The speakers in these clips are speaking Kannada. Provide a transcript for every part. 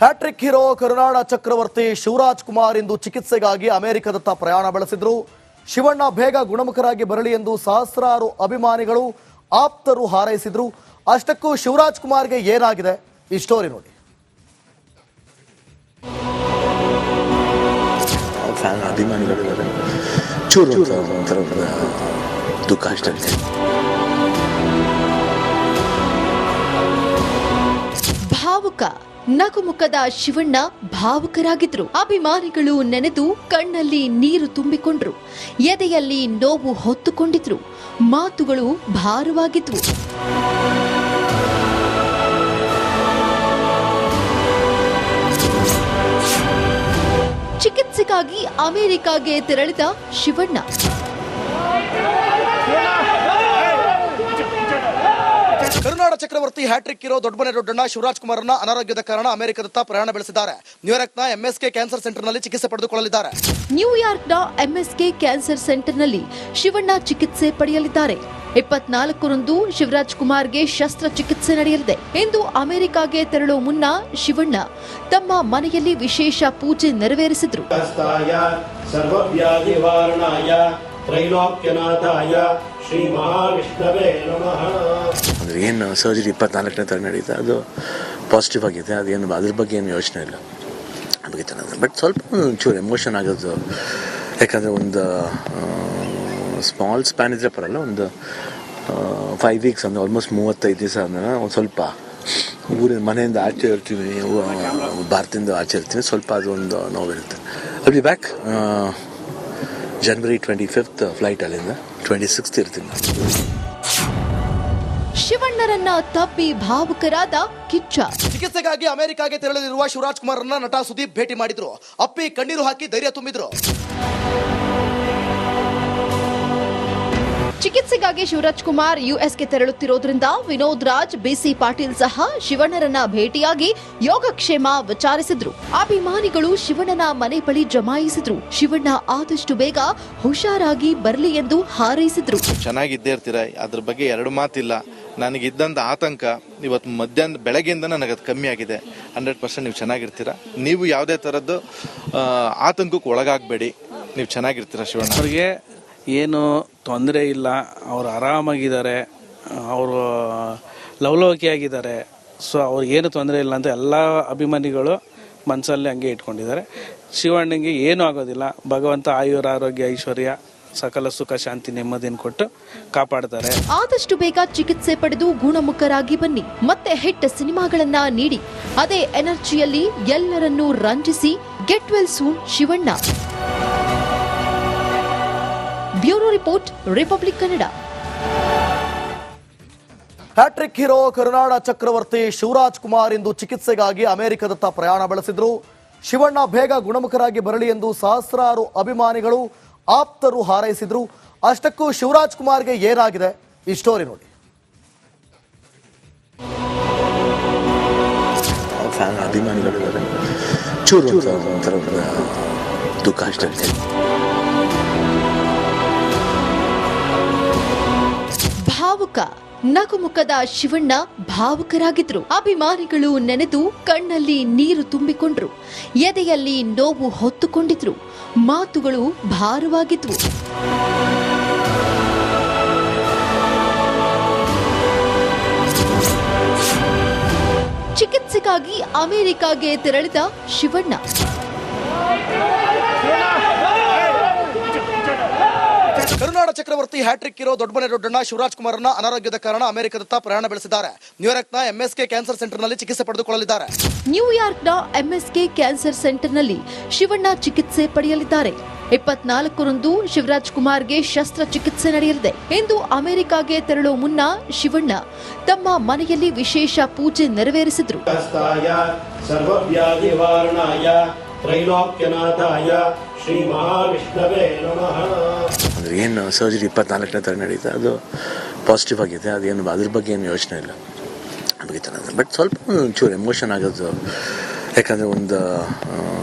ಹ್ಯಾಟ್ರಿಕ್ ಹೀರೋ ಕರುನಾಡ ಚಕ್ರವರ್ತಿ ಶಿವರಾಜ್ ಕುಮಾರ್ ಇಂದು ಚಿಕಿತ್ಸೆಗಾಗಿ ಅಮೆರಿಕದತ್ತ ಪ್ರಯಾಣ ಬೆಳೆಸಿದ್ರು. ಶಿವಣ್ಣ ಬೇಗ ಗುಣಮುಖರಾಗಿ ಬರಲಿ ಎಂದು ಸಹಸ್ರಾರು ಅಭಿಮಾನಿಗಳು ಆಪ್ತರು ಹಾರೈಸಿದ್ರು. ಅಷ್ಟಕ್ಕೂ ಶಿವರಾಜ್ ಕುಮಾರ್ಗೆ ಏನಾಗಿದೆ ಈ ಸ್ಟೋರಿ ನೋಡಿ. ಅಭಿಮಾನಿಗಳು ಚೂರು ದುಃಖ ಅಷ್ಟೇ. ಭಾವುಕ ನಗುಮುಖದ ಶಿವಣ್ಣ ಭಾವುಕರಾಗಿದ್ರು. ಅಭಿಮಾನಿಗಳು ನೆನೆದು ಕಣ್ಣಲ್ಲಿ ನೀರು ತುಂಬಿಕೊಂಡ್ರು. ಎದೆಯಲ್ಲಿ ನೋವು ಹೊತ್ತುಕೊಂಡಿದ್ರು. ಮಾತುಗಳು ಭಾರವಾಗಿದ್ವು. ಚಿಕಿತ್ಸೆಗಾಗಿ ಅಮೆರಿಕಾಗೆ ತೆರಳಿದ ಶಿವಣ್ಣ ಕರುನಾಡ ಚಕ್ರವರ್ತಿ ಹ್ಯಾಟ್ರಿಕ್ ಹೀರೋ ದೊಡ್ಡಮನೆ ದೊಡ್ಡಣ್ಣ ಶಿವರಾಜ್ ಕುಮಾರ್ನ ಅನಾರೋಗ್ಯದ ಕಾರಣ ಅಮೆರಿಕದತ್ತ ಪ್ರಯಾಣ ಬೆಳೆಸಿದ್ದಾರೆ. ನ್ಯೂಯಾರ್ಕ್ನ ಎಂಎಸ್ಕೆ ಕ್ಯಾನ್ಸರ್ ಸೆಂಟರ್ನಲ್ಲಿ ಚಿಕಿತ್ಸೆ ಪಡೆದುಕೊಳ್ಳಲಿದ್ದಾರೆ. ನ್ಯೂಯಾರ್ಕ್ನ ಎಂಎಸ್ಕೆ ಕ್ಯಾನ್ಸರ್ ಸೆಂಟರ್ನಲ್ಲಿ ಶಿವಣ್ಣ ಚಿಕಿತ್ಸೆ ಪಡೆಯಲಿದ್ದಾರೆ. 24ರಂದು ಶಿವರಾಜ್ ಕುಮಾರ್ಗೆ ಶಸ್ತ್ರಚಿಕಿತ್ಸೆ ನಡೆಯಲಿದೆ. ಇಂದು ಅಮೆರಿಕಾಗೆ ತೆರಳುವ ಮುನ್ನ ಶಿವಣ್ಣ ತಮ್ಮ ಮನೆಯಲ್ಲಿ ವಿಶೇಷ ಪೂಜೆ ನೆರವೇರಿಸಿದ್ರು. ಅಂದರೆ ಏನು ಸರ್ಜರಿ 24ನೇ ತರ ನಡೀತಾ ಅದು ಪಾಸಿಟಿವ್ ಆಗಿದೆ. ಅದೇನು ಅದ್ರ ಬಗ್ಗೆ ಏನು ಯೋಚನೆ ಇಲ್ಲ. ಬಗ್ಗೆ ಚೆನ್ನಾಗಿದೆ. ಬಟ್ ಸ್ವಲ್ಪ ಒಂಚೂರು ಎಮೋಷನ್ ಆಗೋದು. ಯಾಕಂದರೆ ಒಂದು ಸ್ಮಾಲ್ ಸ್ಪ್ಯಾನ್ ಇದ್ರೆ ಪರಲ್ಲ, ಒಂದು 5 ವೀಕ್ಸ್ ಅಂದರೆ ಆಲ್ಮೋಸ್ಟ್ 35 ದಿವಸ ಅಂದರೆ ಒಂದು ಸ್ವಲ್ಪ ಊರಿನ ಮನೆಯಿಂದ ಆಚೆ ಇರ್ತೀವಿ, ಭಾರತದಿಂದ ಆಚೆ ಇರ್ತೀವಿ, ಸ್ವಲ್ಪ ಅದು ಒಂದು ನೋವಿರುತ್ತೆ. ಅಲ್ಲಿ ಬ್ಯಾಕ್ ಜನವರಿ 25th ಫ್ಲೈಟ್, ಅಲ್ಲಿಂದ 26th ಇರ್ತೀನಿ. ಶಿವಣ್ಣರನ್ನ ತಪ್ಪಿ ಭಾವುಕರಾದ ಕಿಚ್ಚ. ಚಿಕಿತ್ಸೆಗಾಗಿ ಅಮೆರಿಕಾಗೆ ತೆರಳಲಿರುವ ಶಿವರಾಜ್ ಕುಮಾರ್ನ ನಟ ಸುದೀಪ್ ಭೇಟಿ ಮಾಡಿದ್ರು. ಅಪ್ಪಿ ಕಣ್ಣೀರು ಹಾಕಿ ಧೈರ್ಯ ತುಂಬಿದ್ರು. ಚಿಕಿತ್ಸೆಗಾಗಿ ಶಿವರಾಜ್ ಕುಮಾರ್ ಯುಎಸ್ಗೆ ತೆರಳುತ್ತಿರೋದ್ರಿಂದ ವಿನೋದ್ ರಾಜ್, ಬಿಸಿ ಪಾಟೀಲ್ ಸಹ ಶಿವಣ್ಣರನ್ನ ಭೇಟಿಯಾಗಿ ಯೋಗಕ್ಷೇಮ ವಿಚಾರಿಸಿದ್ರು. ಅಭಿಮಾನಿಗಳು ಶಿವಣ್ಣನ ಮನೆ ಬಳಿ ಜಮಾಯಿಸಿದ್ರು. ಶಿವಣ್ಣ ಆದಷ್ಟು ಬೇಗ ಹುಷಾರಾಗಿ ಬರಲಿ ಎಂದು ಹಾರೈಸಿದ್ರು. ಚೆನ್ನಾಗಿದ್ದೇ ಇರ್ತೀರ, ಅದ್ರ ಬಗ್ಗೆ ಎರಡು ಮಾತಿಲ್ಲ. ನನಗಿದ್ದಂಥ ಆತಂಕ ಇವತ್ತು ಮಧ್ಯಾಹ್ನ ಬೆಳಗ್ಗೆಯಿಂದ ನನಗದು ಕಮ್ಮಿ ಆಗಿದೆ. 100% ನೀವು ಚೆನ್ನಾಗಿರ್ತೀರ. ನೀವು ಯಾವುದೇ ಥರದ್ದು ಆತಂಕಕ್ಕೆ ಒಳಗಾಗಬೇಡಿ. ನೀವು ಚೆನ್ನಾಗಿರ್ತೀರ. ಶಿವಣ್ಣ ಅವ್ರಿಗೆ ಏನು ತೊಂದರೆ ಇಲ್ಲ, ಅವರು ಆರಾಮಾಗಿದ್ದಾರೆ, ಅವರು ಲವಲವಿಕೆಯಾಗಿದ್ದಾರೆ. ಸೊ ಅವ್ರಿಗೇನು ತೊಂದರೆ ಇಲ್ಲ ಅಂತ ಎಲ್ಲ ಅಭಿಮಾನಿಗಳು ಮನಸ್ಸಲ್ಲಿ ಹಂಗೆ ಇಟ್ಕೊಂಡಿದ್ದಾರೆ. ಶಿವಣ್ಣಂಗೆ ಏನೂ ಆಗೋದಿಲ್ಲ. ಭಗವಂತ ಆಯುರ ಆರೋಗ್ಯ ಐಶ್ವರ್ಯ ಸಕಲ ಸುಖ ಶಾಂತಿ ನೆಮ್ಮದಿಯನ್ನು ಕೊಟ್ಟು ಕಾಪಾಡ್ತಾರೆ. ಆದಷ್ಟು ಬೇಗ ಚಿಕಿತ್ಸೆ ಪಡೆದು ಗುಣಮುಖರಾಗಿ ಬನ್ನಿ. ಮತ್ತೆ ಹಿಟ್ ಸಿನಿಮಾಗಳನ್ನ ನೀಡಿ ಅದೇ ಎನರ್ಜಿಯಲ್ಲಿ ಎಲ್ಲರನ್ನೂ ರಂಜಿಸಿ. Get well soon Shivanna. Bureau report, Republic Kannada. Hattrick hero ಕರುನಾಡ ಚಕ್ರವರ್ತಿ ಶಿವರಾಜ್ ಕುಮಾರ್ ಇಂದು ಚಿಕಿತ್ಸೆಗಾಗಿ ಅಮೆರಿಕದತ್ತ ಪ್ರಯಾಣ ಬೆಳೆಸಿದ್ರು. ಶಿವಣ್ಣ ಬೇಗ ಗುಣಮುಖರಾಗಿ ಬರಲಿ ಎಂದು ಸಹಸ್ರಾರು ಅಭಿಮಾನಿಗಳು ಆಪ್ತರು ಹಾರೈಸಿದ್ರು. ಅಷ್ಟಕ್ಕೂ ಶಿವರಾಜ್ ಕುಮಾರ್ಗೆ ಏನಾಗಿದೆ ಈ ಸ್ಟೋರಿ ನೋಡಿ. ಅಭಿಮಾನಿಗಳು ಚೂರು ದುಃಖ ಅಷ್ಟೇ. ಭಾವುಕ ನಗುಮುಖದ ಶಿವಣ್ಣ ಭಾವುಕರಾಗಿದ್ರು. ಅಭಿಮಾನಿಗಳು ನೆನೆದು ಕಣ್ಣಲ್ಲಿ ನೀರು ತುಂಬಿಕೊಂಡ್ರು. ಎದೆಯಲ್ಲಿ ನೋವು ಹೊತ್ತುಕೊಂಡಿದ್ರು. ಮಾತುಗಳು ಭಾರವಾಗಿದ್ವು. ಚಿಕಿತ್ಸೆಗಾಗಿ ಅಮೆರಿಕಾಗೆ ತೆರಳಿದ ಶಿವಣ್ಣ ಕರುನಾಡ ಚಕ್ರವರ್ತಿ ಹ್ಯಾಟ್ರಿಕ್ ಹೀರೋ ದೊಡ್ಡಮನೆ ದೊಡ್ಡಣ್ಣ ಶಿವರಾಜ್ ಕುಮಾರ್ನ ಅನಾರೋಗ್ಯದ ಕಾರಣ ಅಮೆರಿಕದತ್ತ ಪ್ರಯಾಣ ಬೆಳೆಸಿದ್ದಾರೆ. ನ್ಯೂಯಾರ್ಕ್ನ ಎಂಎಸ್ಕೆ ಕ್ಯಾನ್ಸರ್ ಸೆಂಟರ್ನಲ್ಲಿ ಚಿಕಿತ್ಸೆ ಪಡೆದುಕೊಳ್ಳಲಿದ್ದಾರೆ. ನ್ಯೂಯಾರ್ಕ್ನ ಎಂಎಸ್ಕೆ ಕ್ಯಾನ್ಸರ್ ಸೆಂಟರ್ನಲ್ಲಿ ಶಿವಣ್ಣ ಚಿಕಿತ್ಸೆ ಪಡೆಯಲಿದ್ದಾರೆ. 24ರಂದು ಶಿವರಾಜ್ ಕುಮಾರ್ಗೆ ಶಸ್ತ್ರಚಿಕಿತ್ಸೆ ನಡೆಯಲಿದೆ. ಇಂದು ಅಮೆರಿಕಾಗೆ ತೆರಳುವ ಮುನ್ನ ಶಿವಣ್ಣ ತಮ್ಮ ಮನೆಯಲ್ಲಿ ವಿಶೇಷ ಪೂಜೆ ನೆರವೇರಿಸಿದ್ರು. ಅಂದರೆ ಏನು ಸರ್ಜರಿ 24ನೇ ತರ ನಡೀತಾ ಅದು ಪಾಸಿಟಿವ್ ಆಗಿದೆ. ಅದೇನು ಅದ್ರ ಬಗ್ಗೆ ಏನು ಯೋಚನೆ ಇಲ್ಲ. ಬಗ್ಗೆ ಚೆನ್ನಾಗಿದೆ. ಬಟ್ ಸ್ವಲ್ಪ ಒಂಚೂರು ಎಮೋಷನ್ ಆಗೋದು. ಯಾಕಂದರೆ ಒಂದು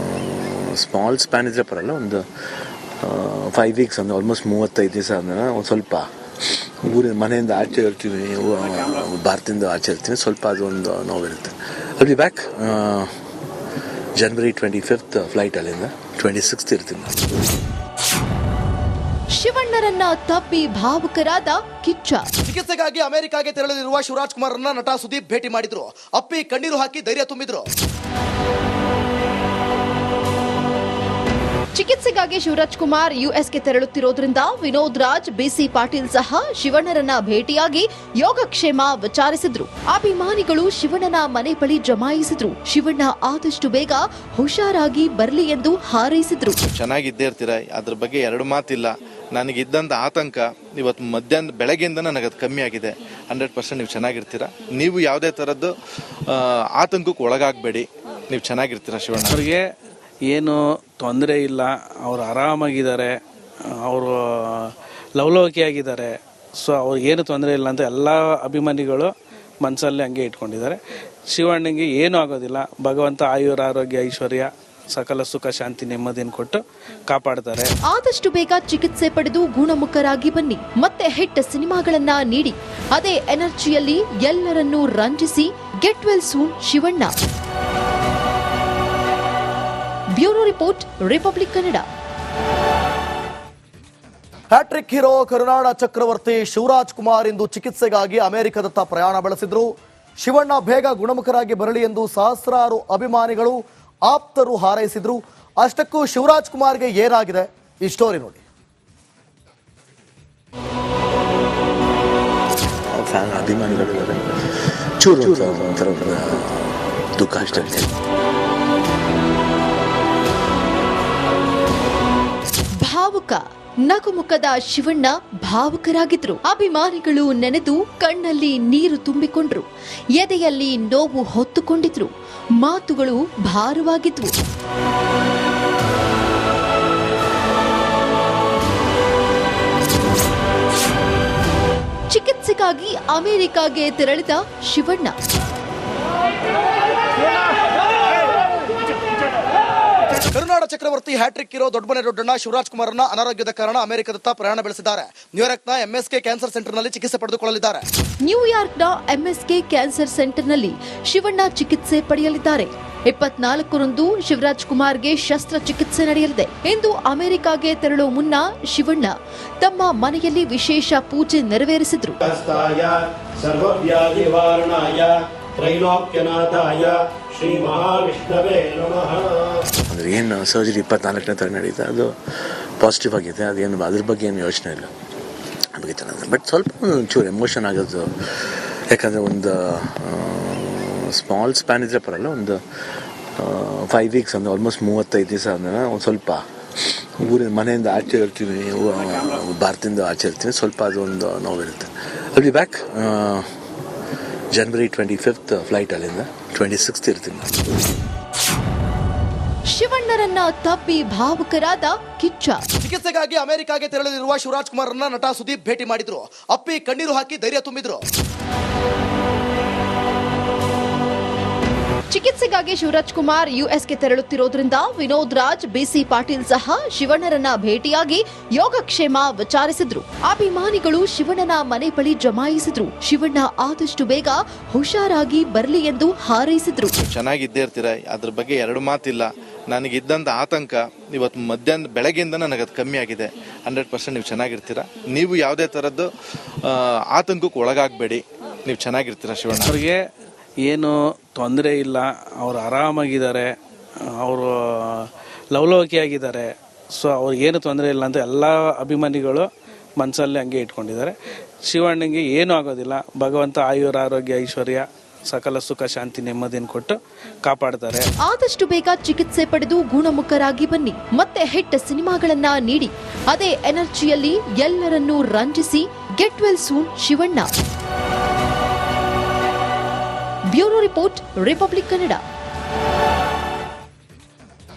ಸ್ಮಾಲ್ ಸ್ಪ್ಯಾನ್ ಇದ್ರೆ ಪರಲ್ಲ, ಒಂದು 5 ವೀಕ್ಸ್ ಅಂದರೆ ಆಲ್ಮೋಸ್ಟ್ 35 ದಿವಸ ಅಂದರೆ ಒಂದು ಸ್ವಲ್ಪ ಊರಿನ ಮನೆಯಿಂದ ಆಚೆ ಇರ್ತೀವಿ, ಭಾರತದಿಂದ ಆಚೆ ಇರ್ತೀವಿ, ಸ್ವಲ್ಪ ಅದು ಒಂದು ನೋವಿರುತ್ತೆ. ಅಲ್ಲಿ ಬ್ಯಾಕ್ ಜನವರಿ 25 ಫ್ಲೈಟ್ ಅಲ್ಲಿಂದ 26 ಇರ್ತೀನಿ ನಾನು. ಶಿವಣ್ಣರನ್ನ ತಪ್ಪಿ ಭಾವುಕರಾದ ಕಿಚ್ಚ. ಚಿಕಿತ್ಸೆಗಾಗಿ ಅಮೆರಿಕಾಗೆ ತೆರಳಲಿರುವ ಶಿವರಾಜ್ ಕುಮಾರ್ ರನ್ನ ನಟ ಸುದೀಪ್ ಭೇಟಿ ಮಾಡಿದ್ರು. ಅಪ್ಪಿ ಕಣ್ಣೀರು ಹಾಕಿ ಧೈರ್ಯ ತುಂಬಿದ್ರು. ಚಿಕಿತ್ಸೆಗಾಗಿ ಶಿವರಾಜ್ ಕುಮಾರ್ ಯುಎಸ್ಗೆ ತೆರಳುತ್ತಿರೋದ್ರಿಂದ ವಿನೋದ್ ರಾಜ್, ಬಿಸಿ ಪಾಟೀಲ್ ಸಹ ಶಿವಣ್ಣರನ್ನ ಭೇಟಿಯಾಗಿ ಯೋಗಕ್ಷೇಮ ವಿಚಾರಿಸಿದ್ರು. ಅಭಿಮಾನಿಗಳು ಶಿವಣ್ಣನ ಮನೆ ಬಳಿ ಜಮಾಯಿಸಿದ್ರು. ಶಿವಣ್ಣ ಆದಷ್ಟು ಬೇಗ ಹುಷಾರಾಗಿ ಬರ್ಲಿ ಎಂದು ಹಾರೈಸಿದ್ರು. ಚೆನ್ನಾಗಿದ್ದೇ ಇರ್ತೀರಾ, ಅದ್ರ ಬಗ್ಗೆ ಎರಡು ಮಾತಿಲ್ಲ. ನನಗಿದ್ದಂಥ ಆತಂಕ ಇವತ್ತು ಮಧ್ಯಾಹ್ನ ಬೆಳಗ್ಗೆಯಿಂದ ನನಗೆ ಅದು ಕಮ್ಮಿ ಆಗಿದೆ. 100% ನೀವು ಚೆನ್ನಾಗಿರ್ತೀರಾ. ನೀವು ಯಾವುದೇ ಥರದ್ದು ಆತಂಕಕ್ಕೆ ಒಳಗಾಗಬೇಡಿ, ನೀವು ಚೆನ್ನಾಗಿರ್ತೀರಾ. ಶಿವಣ್ಣ ಅವ್ರಿಗೆ ಏನು ತೊಂದರೆ ಇಲ್ಲ, ಅವರು ಆರಾಮಾಗಿದ್ದಾರೆ, ಅವರು ಲವಲವಿಕೆಯಾಗಿದ್ದಾರೆ. ಸೊ ಅವ್ರಿಗೇನು ತೊಂದರೆ ಇಲ್ಲ ಅಂತ ಎಲ್ಲ ಅಭಿಮಾನಿಗಳು ಮನಸ್ಸಲ್ಲಿ ಹಂಗೆ ಇಟ್ಕೊಂಡಿದ್ದಾರೆ. ಶಿವಣ್ಣಂಗೆ ಏನೂ ಆಗೋದಿಲ್ಲ. ಭಗವಂತ ಆಯುರ ಆರೋಗ್ಯ ಐಶ್ವರ್ಯ ಸಕಲ ಸುಖ ಶಾಂತಿ ನೆಮ್ಮದಿಯನ್ನು ಕೊಟ್ಟು ಕಾಪಾಡ್ತಾರೆ. ಆದಷ್ಟು ಬೇಗ ಚಿಕಿತ್ಸೆ ಪಡೆದು ಗುಣಮುಖರಾಗಿ ಬನ್ನಿ. ಮತ್ತೆ ಹಿಟ್ ಸಿನಿಮಾಗಳನ್ನ ನೀಡಿ ಅದೇ ಎನರ್ಜಿಯಲ್ಲಿ ಎಲ್ಲರನ್ನೂ ರಂಜಿಸಿ. Get well soon Shivanna. Bureau report, Republic Kannada. Hattrick hero ಕರುನಾಡ ಚಕ್ರವರ್ತಿ ಶಿವರಾಜ್ ಕುಮಾರ್ ಇಂದು ಚಿಕಿತ್ಸೆಗಾಗಿ ಅಮೆರಿಕದತ್ತ ಪ್ರಯಾಣ ಬೆಳೆಸಿದ್ರು. ಶಿವಣ್ಣ ಬೇಗ ಗುಣಮುಖರಾಗಿ ಬರಲಿ ಎಂದು ಸಹಸ್ರಾರು ಅಭಿಮಾನಿಗಳು, ಆಪ್ತರು ಹಾರೈಸಿದ್ರು. ಅಷ್ಟಕ್ಕೂ ಶಿವರಾಜ್ ಕುಮಾರ್ಗೆ ಏನಾಗಿದೆ ಈ ಸ್ಟೋರಿ ನೋಡಿ. ಅಭಿಮಾನಿಗಳು ಚೂರು ಒಂಥರ ದುಃಖ ಅಷ್ಟೇ. ಭಾವುಕ ನಗುಮುಖದ ಶಿವಣ್ಣ ಭಾವುಕರಾಗಿದ್ರು. ಅಭಿಮಾನಿಗಳು ನೆನೆದು ಕಣ್ಣಲ್ಲಿ ನೀರು ತುಂಬಿಕೊಂಡ್ರು. ಎದೆಯಲ್ಲಿ ನೋವು ಹೊತ್ತುಕೊಂಡಿದ್ರು. ಮಾತುಗಳು ಭಾರವಾಗಿದ್ವು. ಚಿಕಿತ್ಸೆಗಾಗಿ ಅಮೆರಿಕಾಗೆ ತೆರಳಿದ ಶಿವಣ್ಣ. ಕರುನಾಡ ಚಕ್ರವರ್ತಿ ಹ್ಯಾಟ್ರಿಕ್ ಹೀರೋ ದೊಡ್ಡಮನೆ ದೊಡ್ಡಣ್ಣ ಶಿವರಾಜ್ ಕುಮಾರ್ನ ಅನಾರೋಗ್ಯದ ಕಾರಣ ಅಮೆರಿಕದತ್ತ ಪ್ರಯಾಣ ಬೆಳೆಸಿದ್ದಾರೆ. ನ್ಯೂಯಾರ್ಕ್ನ ಎಂಎಸ್ಕೆ ಕ್ಯಾನ್ಸರ್ ಸೆಂಟರ್ನಲ್ಲಿ ಚಿಕಿತ್ಸೆ ಪಡೆದುಕೊಳ್ಳಲಿದ್ದಾರೆ. ನ್ಯೂಯಾರ್ಕ್ನ ಎಂಎಸ್ಕೆ ಕ್ಯಾನ್ಸರ್ ಸೆಂಟರ್ನಲ್ಲಿ ಶಿವಣ್ಣ ಚಿಕಿತ್ಸೆ ಪಡೆಯಲಿದ್ದಾರೆ. 24ರಂದು ಶಿವರಾಜ್ ಕುಮಾರ್ಗೆ ಶಸ್ತ್ರಚಿಕಿತ್ಸೆ ನಡೆಯಲಿದೆ. ಇಂದು ಅಮೆರಿಕಾಗೆ ತೆರಳುವ ಮುನ್ನ ಶಿವಣ್ಣ ತಮ್ಮ ಮನೆಯಲ್ಲಿ ವಿಶೇಷ ಪೂಜೆ ನೆರವೇರಿಸಿದ್ರು. ಅಂದರೆ ಏನು ಸರ್ಜರಿ 24ನೇ ತಾರೀಕು ನಡೀತಾ, ಅದು ಪಾಸಿಟಿವ್ ಆಗಿದೆ. ಅದೇನು ಅದ್ರ ಬಗ್ಗೆ ಏನು ಯೋಚನೆ ಇಲ್ಲ, ಬಗ್ಗೆ ಚೆನ್ನಾಗಿದೆ. ಬಟ್ ಸ್ವಲ್ಪ ಒಂಚೂರು ಎಮೋಷನ್ ಆಗೋದು. ಯಾಕಂದರೆ ಒಂದು ಸ್ಮಾಲ್ ಸ್ಪ್ಯಾನ್ ಇದ್ರೆ ಪರಲ್ಲ, ಒಂದು 5 ವೀಕ್ಸ್ ಅಂದರೆ ಆಲ್ಮೋಸ್ಟ್ 35 ದಿವಸ ಅಂದರೆ ಒಂದು ಸ್ವಲ್ಪ ಊರಿನ ಮನೆಯಿಂದ ಆಚೆ ಇರ್ತೀವಿ, ಭಾರತದಿಂದ ಆಚೆ ಇರ್ತೀವಿ, ಸ್ವಲ್ಪ ಅದೊಂದು ನೋವಿರುತ್ತೆ. ಅಲ್ಲಿ ಬ್ಯಾಕ್ ಜನವರಿ 25 ಫ್ಲೈಟ್ ಅಲ್ಲಿಂದ 26 ಇರ್ತೀನಿ ನಾನು. ಶಿವಣ್ಣರನ್ನ ತಪ್ಪಿ ಭಾವುಕರಾದ ಕಿಚ್ಚ. ಚಿಕಿತ್ಸೆಗಾಗಿ ಅಮೆರಿಕಾಗೆ ತೆರಳಲಿರುವ ಶಿವರಾಜ್ ಕುಮಾರ್ ರನ್ನ ನಟ ಸುದೀಪ್ ಭೇಟಿ ಮಾಡಿದ್ರು. ಅಪ್ಪಿ ಕಣ್ಣೀರು ಹಾಕಿ ಧೈರ್ಯ ತುಂಬಿದ್ರು. ಚಿಕಿತ್ಸೆಗಾಗಿ ಶಿವರಾಜ್ ಕುಮಾರ್ ಯುಎಸ್ಗೆ ತೆರಳುತ್ತಿರೋದ್ರಿಂದ ವಿನೋದ್ ರಾಜ್, ಬಿಸಿ ಪಾಟೀಲ್ ಸಹ ಶಿವಣ್ಣರನ್ನ ಭೇಟಿಯಾಗಿ ಯೋಗಕ್ಷೇಮ ವಿಚಾರಿಸಿದ್ರು. ಅಭಿಮಾನಿಗಳು ಶಿವಣ್ಣನ ಮನೆ ಬಳಿ ಜಮಾಯಿಸಿದ್ರು. ಶಿವಣ್ಣ ಆದಷ್ಟು ಬೇಗ ಹುಷಾರಾಗಿ ಬರ್ಲಿ ಎಂದು ಹಾರೈಸಿದ್ರು. ಚೆನ್ನಾಗಿದ್ದೇ ಇರ್ತೀರಾ, ಅದ್ರ ಬಗ್ಗೆ ಎರಡು ಮಾತಿಲ್ಲ. ನನಗಿದ್ದಂಥ ಆತಂಕ ಇವತ್ತು ಮಧ್ಯಾಹ್ನ ಬೆಳಗ್ಗೆಯಿಂದ ನನಗೆ ಅದು ಕಮ್ಮಿ ಆಗಿದೆ. 100% ನೀವು ಚೆನ್ನಾಗಿರ್ತೀರಾ. ನೀವು ಯಾವುದೇ ಥರದ್ದು ಆತಂಕಕ್ಕೆ ಒಳಗಾಗಬೇಡಿ, ನೀವು ಚೆನ್ನಾಗಿರ್ತೀರಾ. ಶಿವಣ್ಣ ಅವ್ರಿಗೆ ಏನು ತೊಂದರೆ ಇಲ್ಲ, ಅವರು ಆರಾಮಾಗಿದ್ದಾರೆ, ಅವರು ಲವಲವಿಕೆಯಾಗಿದ್ದಾರೆ. ಸೊ ಅವ್ರಿಗೇನು ತೊಂದರೆ ಇಲ್ಲ ಅಂತ ಎಲ್ಲ ಅಭಿಮಾನಿಗಳು ಮನಸ್ಸಲ್ಲಿ ಹಂಗೆ ಇಟ್ಕೊಂಡಿದ್ದಾರೆ. ಶಿವಣ್ಣಂಗೆ ಏನೂ ಆಗೋದಿಲ್ಲ. ಭಗವಂತ ಆಯುರ ಆರೋಗ್ಯ ಐಶ್ವರ್ಯ ಸಕಲ ಸುಖ ಶಾಂತಿ ನೆಮ್ಮದಿಯನ್ನು ಕೊಟ್ಟು ಕಾಪಾಡ್ತಾರೆ. ಆದಷ್ಟು ಬೇಗ ಚಿಕಿತ್ಸೆ ಪಡೆದು ಗುಣಮುಖರಾಗಿ ಬನ್ನಿ. ಮತ್ತೆ ಹಿಟ್ ಸಿನಿಮಾಗಳನ್ನ ನೀಡಿ ಅದೇ ಎನರ್ಜಿಯಲ್ಲಿ ಎಲ್ಲರನ್ನೂ ರಂಜಿಸಿ. Get well soon Shivanna. Bureau report, Republic Kannada.